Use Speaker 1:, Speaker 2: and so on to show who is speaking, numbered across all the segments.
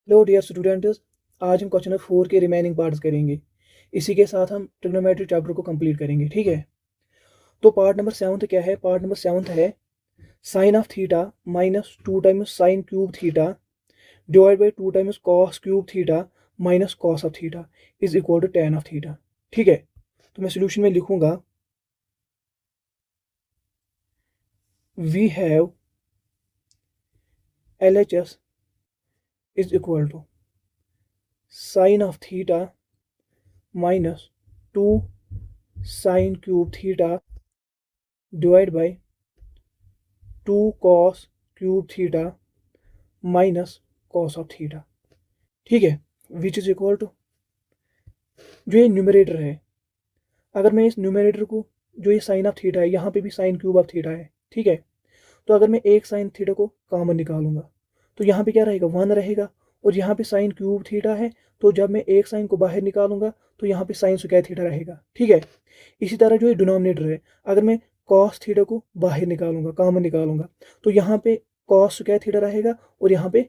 Speaker 1: Hello dear students, आज हम question number 4 के रिमेनिंग पार्ट्स करेंगे। इसी के साथ हम ट्रिग्नोमेट्री चैप्टर को कंप्लीट करेंगे। ठीक है, तो पार्ट नंबर 7 क्या है? पार्ट नंबर 7 है sine of theta minus 2 times sine cube theta divide by 2 times cos cube theta minus cos of theta is equal to tan of theta. ठीक है, तो मैं सोल्यूशन में लिखूंगा we have LHS is equal to sine of theta minus 2 sine cube theta divide by 2 cos cube theta minus cos of theta. ठीक है, which is equal to जो ये न्यूमरेटर है, अगर मैं इस न्यूमरेटर को, जो ये साइन ऑफ थीटा है, यहाँ पे भी साइन क्यूब ऑफ थीटा है। ठीक है, तो अगर मैं एक साइन थीटा को कॉमन निकालूंगा तो यहाँ पे क्या रहेगा? 1 रहेगा। और यहाँ पे साइन क्यूब थीटा है, तो जब मैं एक साइन को बाहर निकालूंगा तो यहाँ पे साइन स्क्वायर थीटा रहेगा। ठीक है, इसी तरह जो ये डिनोमिनेटर है, अगर मैं कॉस थीटा को बाहर निकालूंगा, कॉमन निकालूंगा, तो यहाँ पे कॉस स्क्वायर थीटा रहेगा और यहाँ पे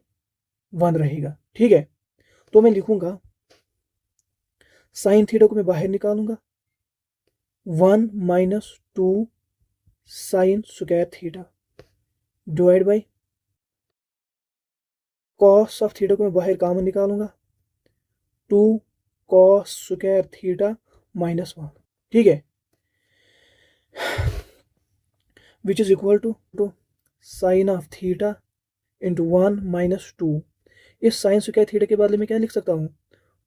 Speaker 1: 1 रहेगा। ठीक है, तो मैं लिखूंगा साइन थीटा को मैं बाहर निकालूंगा 1 minus 2 sine square theta divide by cos of theta को मैं बाहर कॉमन निकालूंगा 2 कॉस स्क्वायर थीटा माइनस 1। ठीक है, which is equal to sine of theta into 1 minus 2। इस साइन स्क्वायर थीटा के बदले में क्या लिख सकता हूँ?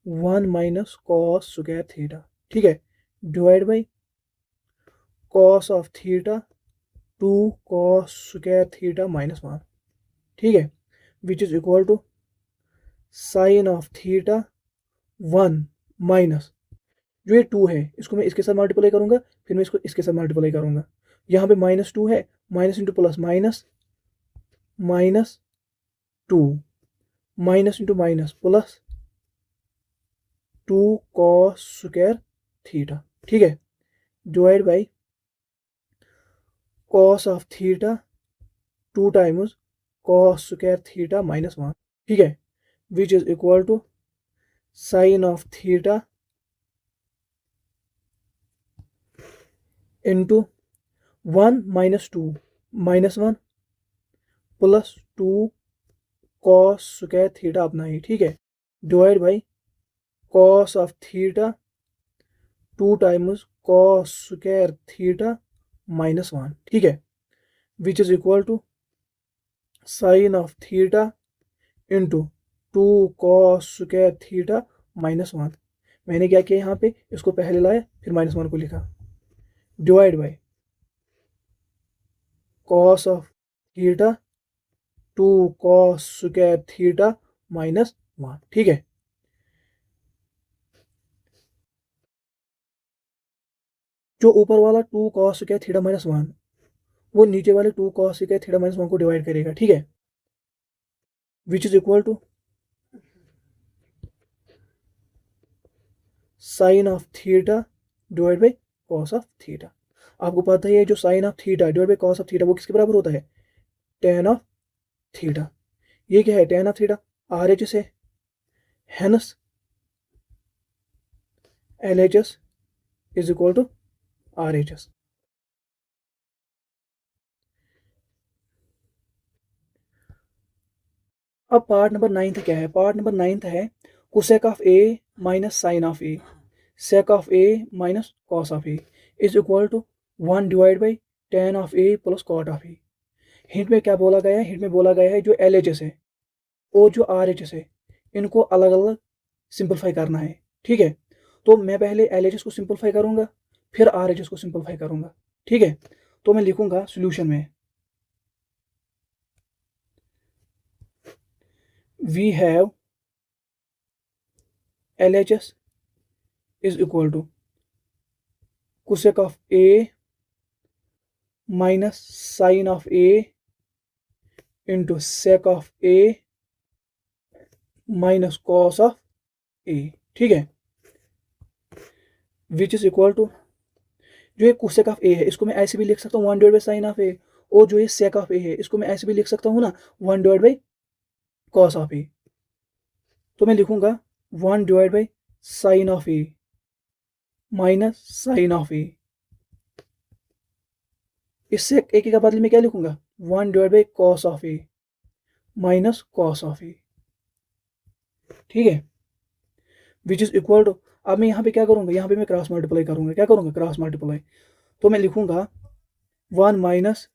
Speaker 1: 1 माइनस कॉस स्क्वायर थीटा। ठीक है, divide by cos of theta 2 cos square theta minus 1। ठीक है, which is equal to sine of theta 1 minus जो ये 2 है, इसको मैं इसके साथ मल्टीप्लाई करूंगा, फिर मैं इसको इसके साथ मल्टीप्लाई करूंगा। यहाँ पे माइनस 2 है, minus into plus minus, minus 2 minus into minus plus 2 cos square theta. ठीक है, divide by cos of theta 2 times cos square theta minus 1। ठीक है, which is equal to sine of theta into 1 minus 2 minus 1 plus 2 cos square theta अपना ही। ठीक है, divide by cos of theta 2 times cos square theta minus 1। ठीक है, which is equal to sine of theta into 2 cos square theta minus 1। मैंने क्या किया? यहाँ पे इसको पहले लाया, फिर माइनस 1 को लिखा, divide by cos of theta 2 cos square theta minus 1। ठीक है, जो ऊपर वाला 2 कॉस स्क्वायर थीटा माइनस 1 वो नीचे वाले 2 कॉस स्क्वायर थीटा माइनस 1 को डिवाइड करेगा। ठीक है, which is equal to sine of theta divide by cos of theta. आपको पता है जो sine of theta divide by cos of theta वो किसके बराबर होता है? Tan of theta. ये क्या है? Tan of theta R H S है, hence L H S is equal to R H S. अब पार्ट नंबर 9 क्या है? पार्ट नंबर 9 है cosec of A minus sine of A, sec of A minus cos of A is equal to 1 divide by tan of A plus cot of A. Hint में क्या बोला गया है? Hint में बोला गया है जो एल एच एस है और जो आर एच एस है इनको अलग अलग सिंपलीफाई करना है। ठीक है, तो मैं पहले एल एच एस को सिंपलीफाई करूंगा, फिर आर एच एस को सिंपलीफाई करूंगा। ठीक है, तो मैं लिखूंगा सोल्यूशन में we have L H S is equal to cosec of A minus sine of A into sec of A minus cos of A. ठीक है, विच इज इक्वल टू जो ये कोसेक ऑफ ए है इसको मैं ऐसे भी लिख सकता हूँ 1 डिवाइड बाई साइन ऑफ ए, और जो ये सेक ऑफ ए है इसको मैं ऐसे भी लिख सकता हूँ ना 1 divide by cos of A. तो मैं लिखूंगा 1 divide by sine of A minus sine of A. इससे ए के बदले में क्या लिखूंगा 1 divide by cos of A minus cos of A. ठीक है, विच इज इक्वल टू, अब मैं यहाँ पे क्या करूंगा, यहाँ पे मैं क्रॉस मल्टीप्लाई करूंगा, क्या करूंगा क्रॉस मल्टीप्लाई। तो मैं लिखूंगा 1 minus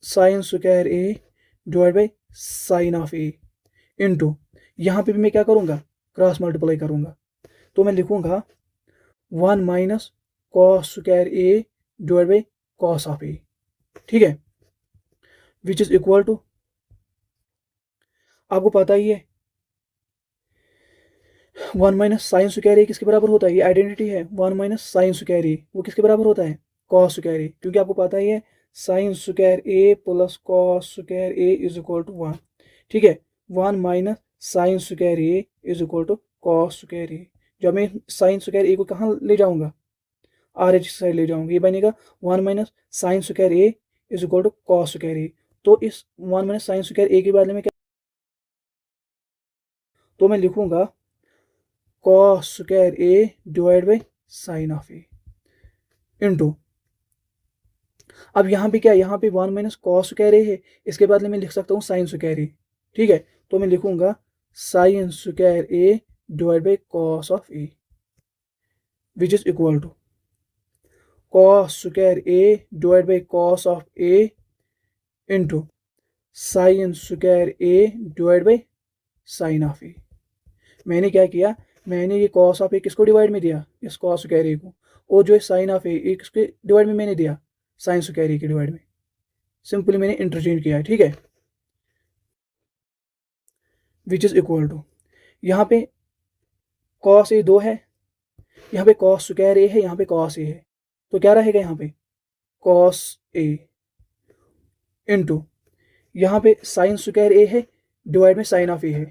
Speaker 1: sine square A divide by sine of A into, यहाँ पे भी मैं क्या करूंगा क्रॉस मल्टीप्लाई करूंगा। तो मैं लिखूंगा 1 minus cos square A divide by cos of A. ठीक है, विच इज इक्वल टू, आपको पता ही है 1 माइनस साइन स्क्वायर ए किसके बराबर होता है, ये आइडेंटिटी है 1 माइनस साइन स्क्वायर ए, वो किसके बराबर होता है कॉस स्क्वायर ए, क्योंकि आपको पता ही है sine square A plus cos square A is equal to 1। ठीक है, 1 minus sine square A is equal to cos square A. जब मैं साइन स्क्वायर ए को कहाँ ले जाऊंगा, आर एच साइड ले जाऊंगा, ये बनेगा 1 minus sine square A is equal to cos square A. तो इस 1 माइनस साइन स्क्वायर ए के बारे में क्या, तो मैं लिखूंगा cos square A divide by sine of A into, अब यहाँ पे क्या है, यहाँ पे 1 माइनस कॉस स्क्वायर ए है, इसके बदले में लिख सकता हूँ साइन स्क्वायर ए। ठीक है, तो मैं लिखूंगा sine square A divide by cos of A which is equal to cos square A divide by cos of A into sine square A divide by sine of A. मैंने क्या किया, मैंने ये कॉस ऑफ ए किसको divide में दिया, इस cos square ए को, और जो है साइन ऑफ ए किसके डिवाइड में मैंने दिया, साइन स्क्वायर ए के डिवाइड में। सिंपली मैंने इंटरचेंज किया है। ठीक है, विच इज इक्वल टू, यहाँ पे कॉस ए 2 है, यहाँ पे कॉस स्क्वायर ए है, यहाँ पे कॉस ए है, तो क्या रहेगा यहाँ पे कॉस ए इंटू, यहाँ पे साइन स्क्वायर ए है डिवाइड में साइन ऑफ ए है,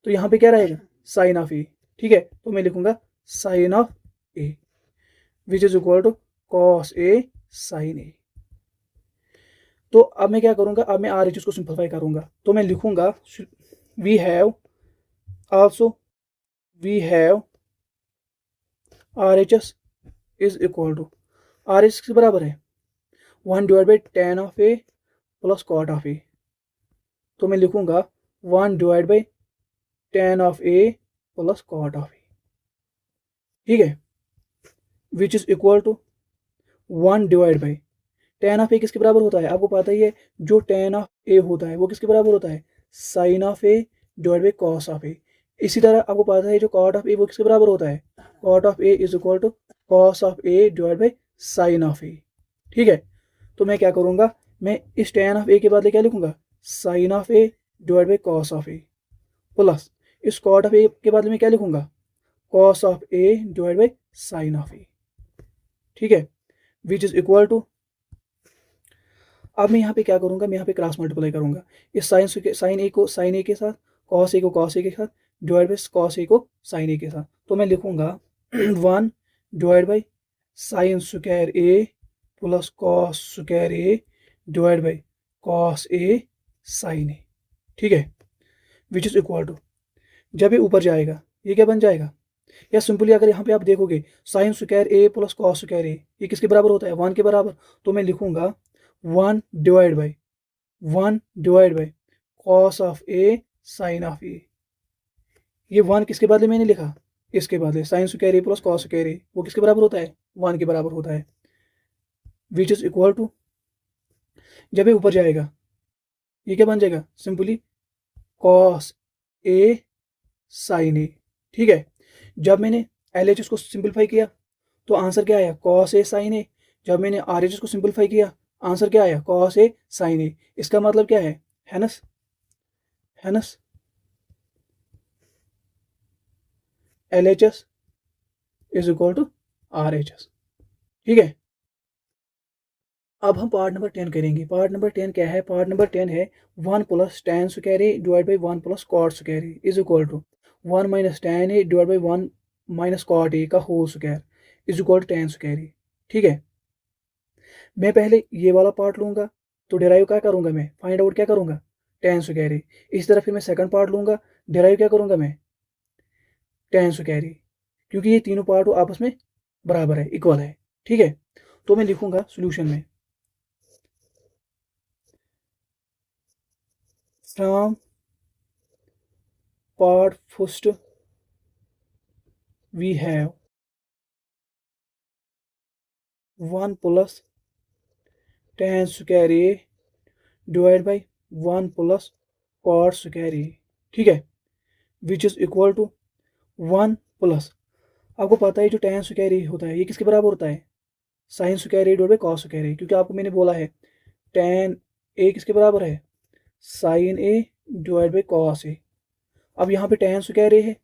Speaker 1: तो यहाँ पे क्या रहेगा साइन ऑफ ए। ठीक है, तो मैं लिखूंगा sine of A which is equal to cos A sine A. तो अब मैं क्या करूंगा, अब मैं आर एच एस को सिंप्लीफाई करूंगा, तो मैं लिखूंगा we have also we have R H S is equal to, R H S के बराबर है 1 divide by tan of A plus cot of A. तो मैं लिखूंगा 1 divide by tan of A plus cot of A. ठीक है, which is equal to 1 divide by tan of A किसके बराबर होता है, आपको पता ही है जो टेन ऑफ ए होता है वो किसके बराबर होता है sine of A divide by cos of A. इसी तरह आपको पता है जो कॉट ऑफ ए वो किसके बराबर होता है, cot of A is equal to cos of A divide by sine of A. ठीक है, तो मैं क्या करूंगा, मैं इस टेन ऑफ ए के बदले क्या लिखूंगा sine of A divide by cos of A plus इस कॉट ऑफ ए के बदले में क्या लिखूंगा cos of A divide by sine of A. ठीक है, विच इज इक्वल टू, अब मैं यहाँ पे क्या करूंगा, मैं यहाँ पे क्रॉस मल्टीप्लाई करूंगा, इस साइन ए को साइन ए के साथ, कॉस ए को कॉस ए के साथ, डिवाइड बाई कॉस ए को साइन ए के साथ। तो मैं लिखूंगा 1 divide by sine square A plus cos square A divide by cos A sine A. ठीक है, विच इज इक्वल टू, जब ये ऊपर जाएगा ये क्या बन जाएगा, या सिंपली अगर यहाँ पे आप देखोगे sign square A plus cos square ए ये किसके बराबर होता है 1 के बराबर, तो मैं लिखूंगा 1 divide by cos of A sine of A. ये 1 किसके बदले मैंने लिखा, इसके बदले sine square A plus cos square A, वो किसके बराबर होता है 1 के बराबर होता है, विच इज इक्वल टू, जब ये ऊपर जाएगा ये क्या बन जाएगा simply cos A sine A. ठीक है, जब मैंने एल एच एस को सिंपलीफाई किया तो आंसर क्या आया कॉस ए साइन ए, जब मैंने आर एच एस को सिंपलीफाई किया आंसर क्या आया कॉस ए साइन ए। इसका मतलब क्या है hence L H S is equal to R H S. ठीक है, अब हम पार्ट नंबर 10 करेंगे। पार्ट नंबर 10 क्या है, पार्ट नंबर 10 है 1 plus tan square A divide by 1 plus cot square A is equal to 1 minus tan A divide by 1 minus cot A का whole square is equal to tan square A. ठीक है, मैं पहले ये वाला part लूंगा तो डिराइव क्या करूंगा, मैं फाइंड आउट क्या करूंगा tan स्क्वायर ए। इसी तरह फिर मैं सेकंड पार्ट लूँगा, डिराइव क्या करूँगा मैं, tan स्क्वायर ए, क्योंकि ये तीनों पार्ट आपस में बराबर है, इक्वल है। ठीक है, तो मैं लिखूँगा सोल्यूशन में, from part first we have 1 plus tan square A divide by 1 plus cot square A. ठीक है, which is equal to 1 plus, आपको पता है जो tan स्क्वायर ए होता है ये किसके बराबर होता है, sin square A divide by cos square A, क्योंकि आपको मैंने बोला है tan ए किसके बराबर है, sin A divide by cos ए। अब यहाँ पे tan स्क्वायर ए है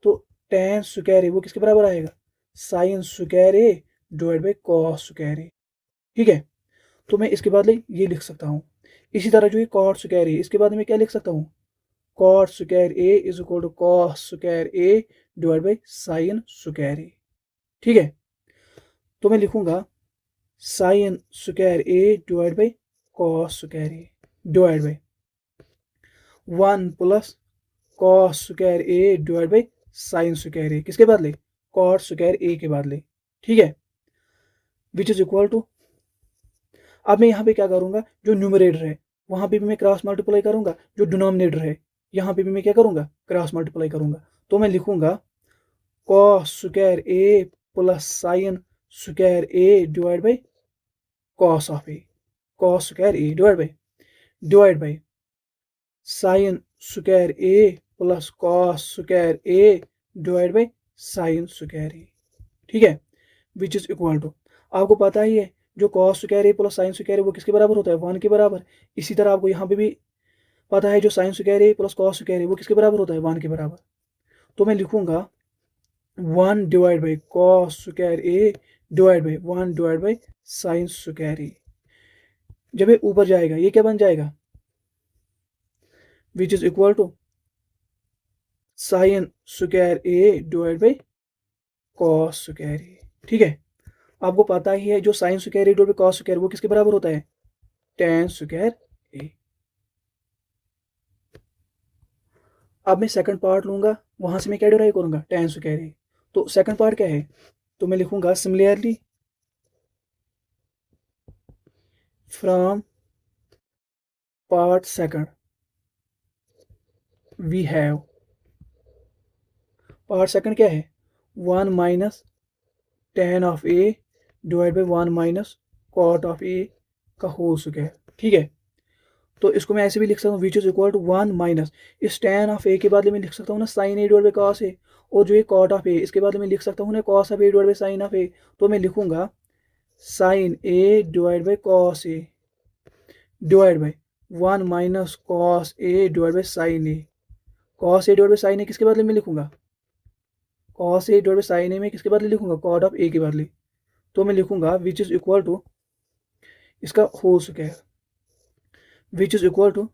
Speaker 1: तो tan स्क्वायर ए वो किसके बराबर आएगा, sin square A divide by cos square A. ठीक है, तो मैं इसके बदले ये लिख सकता हूँ। इसी तरह जो ये cot स्क्वायर ए, इसके बाद में क्या लिख सकता हूँ, cot square A is equal to cos square A divide by sin square A. ठीक है, तो मैं लिखूंगा sin square A divide by cos square A divide by 1 plus cos square A divide by sin square A, किसके बदले, cot square ए के बदले। ठीक है, विच इज इक्वल टू, अब मैं यहाँ पे क्या करूँगा, जो न्यूमरेटर है वहाँ पे भी मैं क्रॉस मल्टीप्लाई करूँगा, जो डिनोमिनेटर है यहाँ पे भी मैं क्या करूँगा, क्रॉस मल्टीप्लाई करूँगा। तो मैं लिखूँगा cos square A plus sin square A divide by cos of A, cos square A divide by sin square A plus cos square A divide by sin square A. ठीक है, which is equal to, आपको पता ही है जो cos square A plus sin square A वो किसके बराबर होता है, 1 के बराबर। इसी तरह आपको यहाँ पे भी पता है जो sin square A plus cos square A वो किसके बराबर होता है, 1 के बराबर। तो मैं लिखूंगा 1 divide by cos square A divide by 1 divide by sin square A. जब ये ऊपर जाएगा ये क्या बन जाएगा, which is equal to sin square A divide by cos square A. ठीक है, आपको पता ही है जो sin square A divide by cos square वो किसके बराबर होता है, tan स्क्वायर ए। अब मैं सेकंड पार्ट लूंगा, वहां से मैं क्या डिराइव करूंगा, tan स्क्वायर ए। तो सेकंड पार्ट क्या है, तो मैं लिखूंगा similarly from part second we have, part second क्या है, 1 minus tan of A divide by 1 minus cot of A का होल स्क्वायर। ठीक है, तो इसको मैं ऐसे भी लिख सकता हूँ, which is equal to 1 minus, इस tan ऑफ ए के बाद में लिख सकता हूँ ना sin A divide by cos A, और जो ये cot ऑफ ए इसके बाद में लिख सकता हूँ ना cos of A divide by sin of A. तो मैं लिखूंगा sin A divide by cos A divide by 1 minus cos A divide by sin A. cos A divide by sin A किसके बदले में लिखूंगा, cos A divide by sin A में किसके बदले लिखूंगा, cot ऑफ ए के बदले। तो मैं लिखूंगा विच इज इक्वल टू इसका whole square, which is equal to,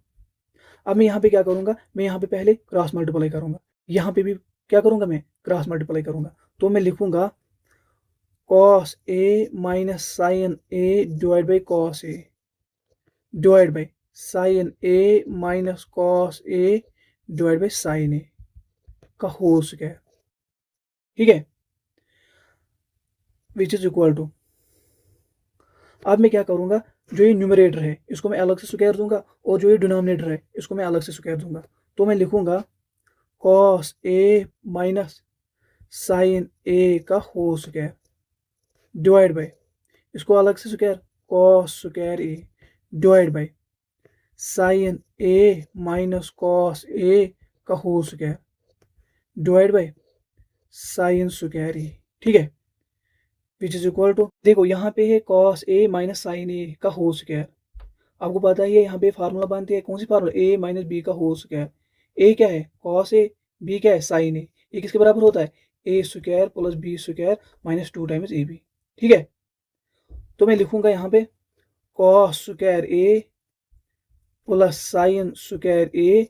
Speaker 1: अब मैं यहाँ पे क्या करूँगा, मैं यहाँ पे पहले क्रॉस मल्टीप्लाई करूँगा, यहाँ पे भी क्या करूँगा, मैं क्रॉस मल्टीप्लाई करूँगा। तो मैं लिखूँगा cos A minus sine A divide by cos A divide by sine A minus cos A divide by sine A का होल स्क्वायर। ठीक है, विच इज इक्वल टू, अब मैं क्या करूँगा, जो ये न्यूमरेटर है इसको मैं अलग से स्क्वायर दूंगा और जो ये डिनोमिनेटर है इसको मैं अलग से स्क्वायर दूंगा। तो मैं लिखूंगा cos A minus sine A का होल स्क्वायर डिवाइड बाई, इसको अलग से square cos square A divide by sine A minus cos A का whole square divide by sine square A. ठीक है, विच इज इक्वल टू, देखो यहाँ पे है cos A minus sine A का होल स्क्वायर, आपको पता ही है यहाँ पे फार्मूला बनती है, कौन सी फार्मूला, ए माइनस बी का होल स्क्वायर। ए क्या है cos ए, बी क्या है साइन ए, ये किसके बराबर होता है, A square plus B square minus 2 times A B. ठीक है, तो मैं लिखूंगा यहाँ पे cos square A plus sine square A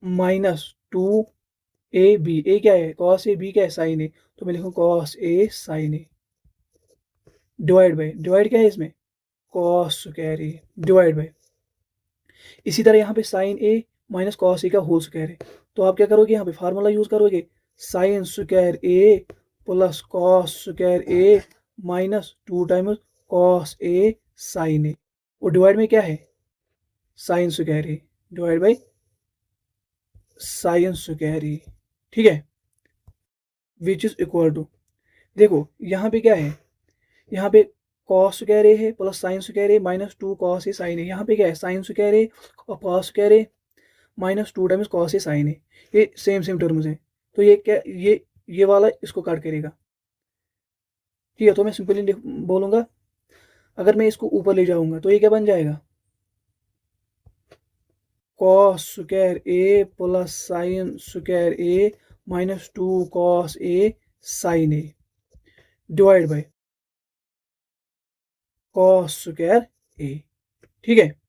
Speaker 1: minus 2 A B, A क्या है cos ए, बी क्या है साइन ए, तो मैं लिखूँ cos A sine A divide by, divide क्या है इसमें cos square A divide by इसी तरह यहाँ पे sine A minus cos A का होल स्क्वायर है, तो आप क्या करोगे, यहाँ पे फार्मूला यूज करोगे sine square A plus cos square A minus 2 times cos A sine A, और डिवाइड में क्या है sine square A divide by sine square A, ठीक है, विच इज इक्वल टू, देखो यहाँ पे क्या है, यहाँ पे कॉस स्क्वायर ए है plus sine square A minus 2 cos A sine ए, यहाँ पे क्या है साइन स्क्वायर ए और cos square A minus 2 times cos A sine ए, ये सेम सेम टर्म्स है, तो ये क्या, ये वाला इसको काट करेगा, ठीक है। तो मैं सिंपली बोलूंगा, अगर मैं इसको ऊपर ले जाऊंगा तो ये क्या बन जाएगा, cos square A plus sine square A minus 2 cos A sine A divide by cos square A, ठीक है।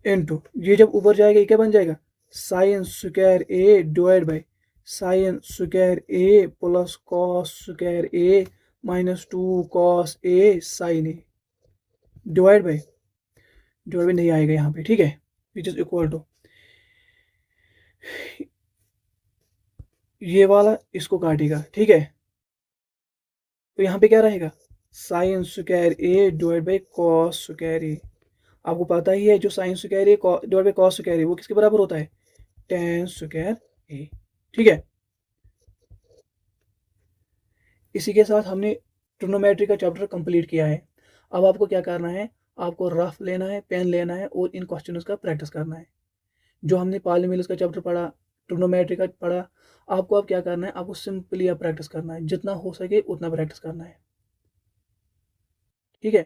Speaker 1: इनटू ये जब ऊपर जाएगा ये क्या बन जाएगा, sine square A divide by sine square A plus cos square A minus 2 cos A sine A divide by नहीं आएगा यहाँ पे, ठीक है, विच इज इक्वल टू ये वाला इसको काटेगा, ठीक है, तो यहाँ पे क्या रहेगा sine square A divide by cos square A, आपको पता ही है जो sine square A divide by cos square A वो किसके बराबर होता है टेन स्क्वायर ए, ठीक है। इसी के साथ हमने ट्रिग्नोमेट्री का चैप्टर कंप्लीट किया है। अब आपको क्या करना है, आपको रफ लेना है, पेन लेना है और इन क्वेश्चंस का प्रैक्टिस करना है। जो हमने पॉलीमिल्स का चैप्टर पढ़ा, ट्रिग्नोमेट्री का पढ़ा, आपको अब क्या करना है, आपको सिंपली अब प्रैक्टिस करना है, जितना हो सके उतना प्रैक्टिस करना है।